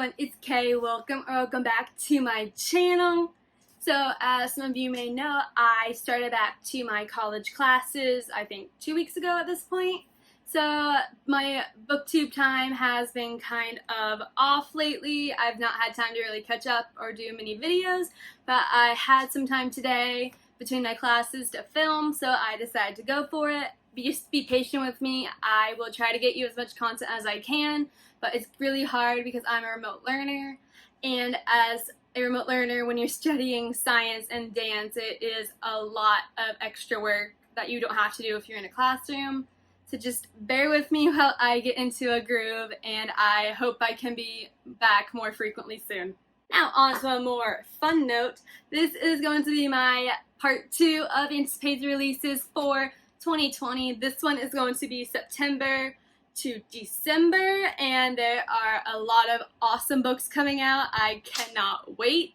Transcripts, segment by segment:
everyone, it's Kerri. Welcome back to my channel. So as some of you may know, I started back to my college classes, I think 2 weeks ago at this point. So my booktube time has been kind of off lately. I've not had time to really catch up or do many videos, but I had some time today between my classes to film, so I decided to go for it. Just be patient with me. I will try to get you as much content as I can, but it's really hard because I'm a remote learner, and as a remote learner, when you're studying science and dance, it is a lot of extra work that you don't have to do if you're in a classroom. So just bear with me while I get into a groove, and I hope I can be back more frequently soon. Now on to a more fun note. This is going to be my part 2 of anticipated releases for 2020. This one is going to be September to December, and there are a lot of awesome books coming out. I cannot wait.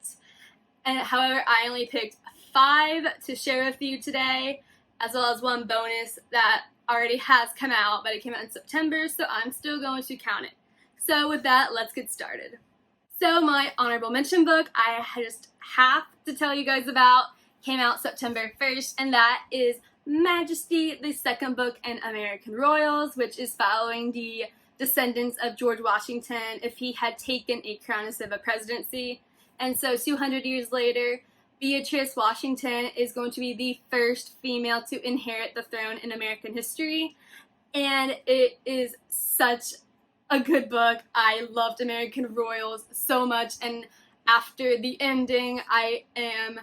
And however, I only picked 5 to share with you today, as well as one bonus that already has come out, but it came out in September, so I'm still going to count it. So with that, let's get started. So my honorable mention book I just have to tell you guys about came out September 1st, and that is Majesty, the second book in American Royals, which is following the descendants of George Washington if he had taken a crown instead of a presidency. And so 200 years later, Beatrice Washington is going to be the first female to inherit the throne in American history. And it is such a good book. I loved American Royals so much, and after the ending, I am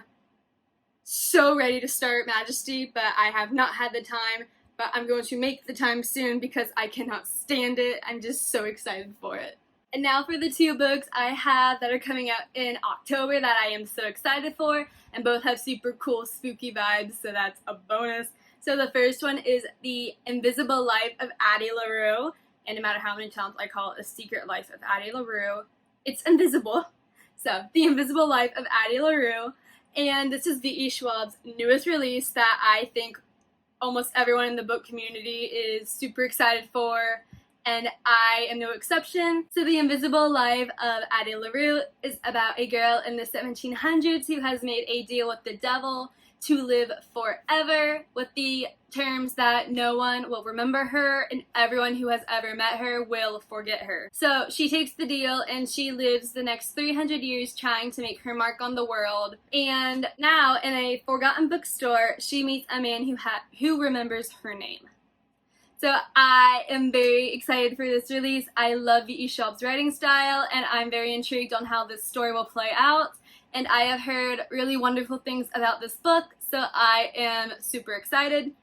so ready to start Majesty, but I have not had the time, but I'm going to make the time soon because I cannot stand it. I'm just so excited for it. And now for the 2 books I have that are coming out in October that I am so excited for, and both have super cool spooky vibes, so that's a bonus. So the first one is The Invisible Life of Addie LaRue, and no matter how many times I call it A Secret Life of Addie LaRue, it's invisible. So The Invisible Life of Addie LaRue. And this is V.E. Schwab's newest release that I think almost everyone in the book community is super excited for, and I am no exception. So The Invisible Life of Addie LaRue is about a girl in the 1700s who has made a deal with the devil to live forever, with the terms that no one will remember her and everyone who has ever met her will forget her. So she takes the deal and she lives the next 300 years trying to make her mark on the world. And now in a forgotten bookstore, she meets a man who remembers her name. So I am very excited for this release. I love V.E. Schwab's writing style, and I'm very intrigued on how this story will play out. And I have heard really wonderful things about this book, so I am super excited.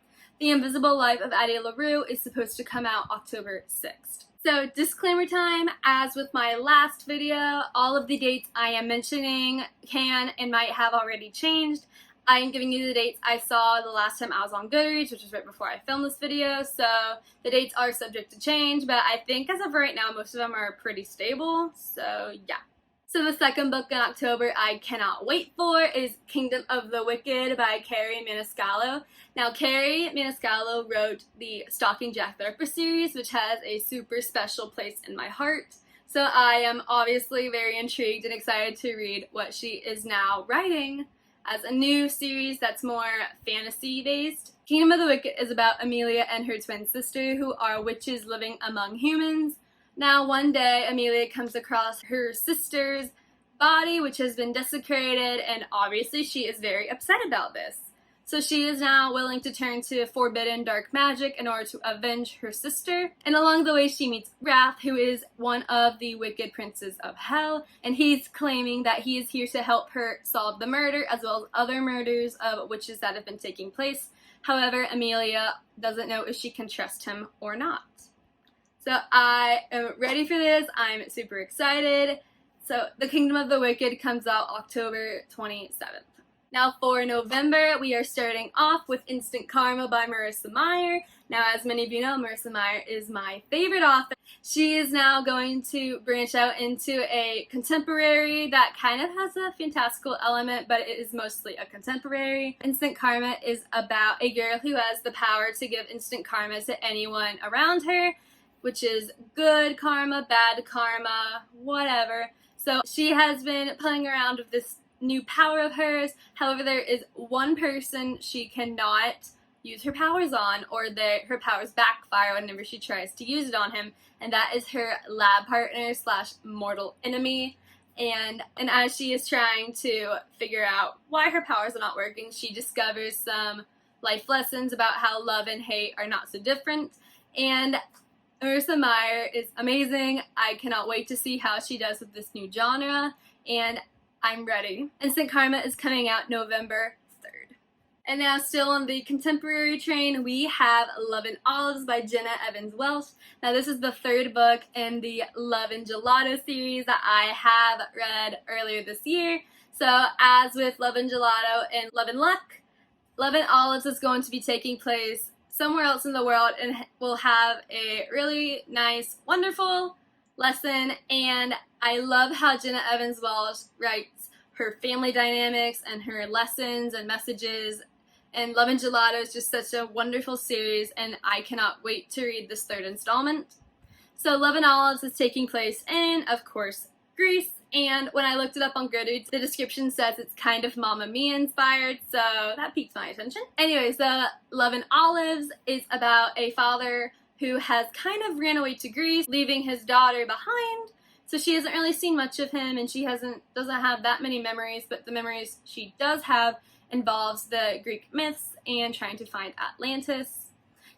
The Invisible Life of Addie LaRue is supposed to come out October 6th. So disclaimer time, as with my last video, all of the dates I am mentioning can and might have already changed. I am giving you the dates I saw the last time I was on Goodreads, which was right before I filmed this video, so the dates are subject to change, but I think as of right now most of them are pretty stable, so yeah. So the second book in October I cannot wait for is Kingdom of the Wicked by Kerri Maniscalco. Now Kerri Maniscalco wrote the Stalking Jack the Ripper series, which has a super special place in my heart. So I am obviously very intrigued and excited to read what she is now writing as a new series that's more fantasy based. Kingdom of the Wicked is about Amelia and her twin sister who are witches living among humans. Now one day Amelia comes across her sister's body, which has been desecrated, and obviously she is very upset about this. So she is now willing to turn to forbidden dark magic in order to avenge her sister. And along the way she meets Wrath, who is one of the wicked princes of hell, and he's claiming that he is here to help her solve the murder as well as other murders of witches that have been taking place. However, Amelia doesn't know if she can trust him or not. So I am ready for this. I'm super excited. So The Kingdom of the Wicked comes out October 27th. Now for November, we are starting off with Instant Karma by Marissa Meyer. Now as many of you know, Marissa Meyer is my favorite author. She is now going to branch out into a contemporary that kind of has a fantastical element, but it is mostly a contemporary. Instant Karma is about a girl who has the power to give instant karma to anyone around her. which is good karma, bad karma, whatever. So she has been playing around with this new power of hers. However, there is one person she cannot use her powers on, or her powers backfire whenever she tries to use it on him, and that is her lab partner slash mortal enemy. And as she is trying to figure out why her powers are not working, she discovers some life lessons about how love and hate are not so different. And Marissa Meyer is amazing. I cannot wait to see how she does with this new genre, and I'm ready. Instant Karma is coming out November 3rd. And now, still on the contemporary train, we have Love and Olives by Jenna Welch. Now, this is the third book in the Love and Gelato series that I have read earlier this year. So, as with Love and Gelato and Love and Luck, Love and Olives is going to be taking place somewhere else in the world and will have a really nice, wonderful lesson. And I love how Jenna Welch writes her family dynamics and her lessons and messages. And Love and Gelato is just such a wonderful series, and I cannot wait to read this third installment. So Love and Olives is taking place in, of course, Greece. And when I looked it up on Goodreads, the description says it's kind of Mamma Mia inspired, so that piqued my attention. Anyways, the Love and Olives is about a father who has kind of ran away to Greece, leaving his daughter behind. So she hasn't really seen much of him, and she doesn't have that many memories, but the memories she does have involves the Greek myths and trying to find Atlantis.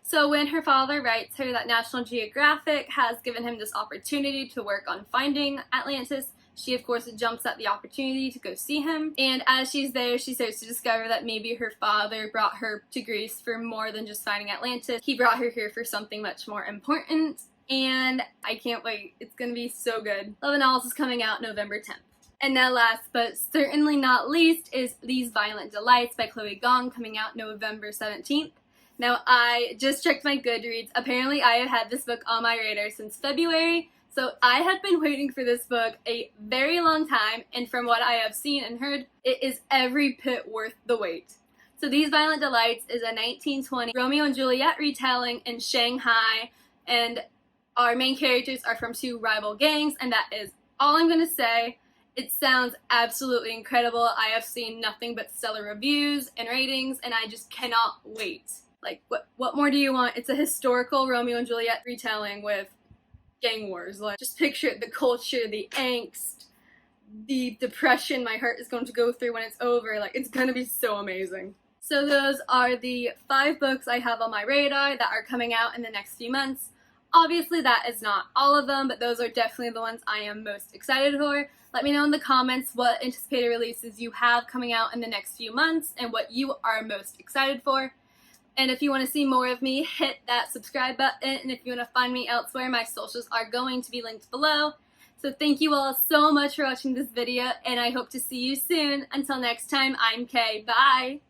So when her father writes her that National Geographic has given him this opportunity to work on finding Atlantis, she, of course, jumps at the opportunity to go see him. And as she's there, she starts to discover that maybe her father brought her to Greece for more than just finding Atlantis. He brought her here for something much more important. And I can't wait. It's going to be so good. Love and Olives is coming out November 10th. And now last but certainly not least is These Violent Delights by Chloe Gong, coming out November 17th. Now, I just checked my Goodreads. Apparently, I have had this book on my radar since February. So I have been waiting for this book a very long time, and from what I have seen and heard, it is every bit worth the wait. So These Violent Delights is a 1920 Romeo and Juliet retelling in Shanghai, and our main characters are from two rival gangs, and that is all I'm going to say. It sounds absolutely incredible. I have seen nothing but stellar reviews and ratings, and I just cannot wait. Like, what more do you want? It's a historical Romeo and Juliet retelling with gang wars. Like, just picture it, the culture, the angst, the depression my heart is going to go through when it's over. Like, it's gonna be so amazing. So those are the 5 books I have on my radar that are coming out in the next few months. Obviously, that is not all of them, but those are definitely the ones I am most excited for. Let me know in the comments what anticipated releases you have coming out in the next few months and what you are most excited for. And if you want to see more of me, hit that subscribe button. And if you want to find me elsewhere, my socials are going to be linked below. So thank you all so much for watching this video, and I hope to see you soon. Until next time, I'm Kay. Bye!